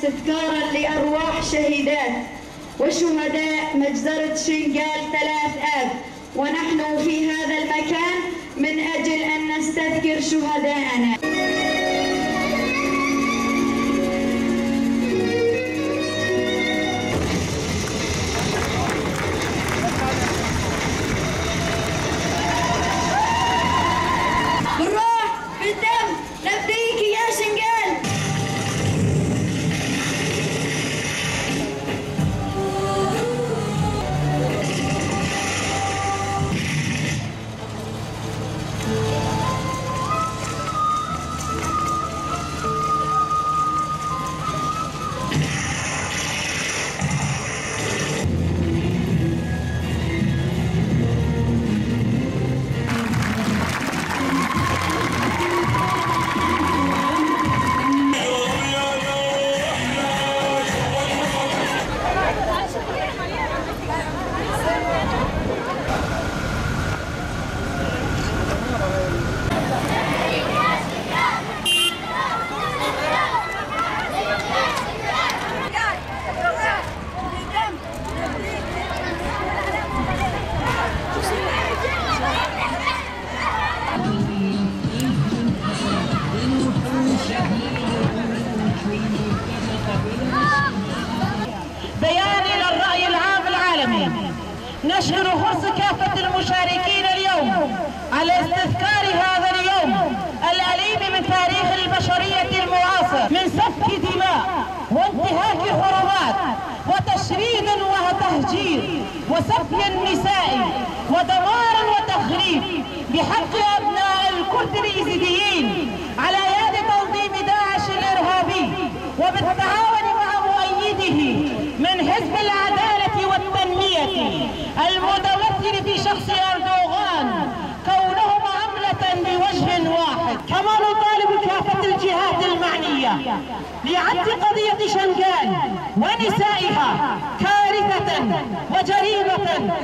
استذكارا لأرواح شهيدات وشهداء مجزرة شنقال 3 آب، ونحن في هذا المكان من أجل أن نستذكر شهداءنا. بالروح بالدم نفديك يا شنقال. بيان للرأي العام العالمي نشكر حرص كافة المشاركين اليوم على استذكار هذا اليوم الأليم من تاريخ البشرية المعاصر من سفك دماء وانتهاك حرمات وتشريد وتهجير وسفك النساء ودمار وتخريب بحق أبناء الكرد اليزيديين على يد تنظيم داعش الإرهابي وبالتعاون مع مؤيده من حزب العدالة والتنمية المتمثل في شخص أردوغان كونهم عملة بوجه واحد. كما نطالب كافة الجهات المعنية لعد قضية شنقال ونسائها كارثة وجريمة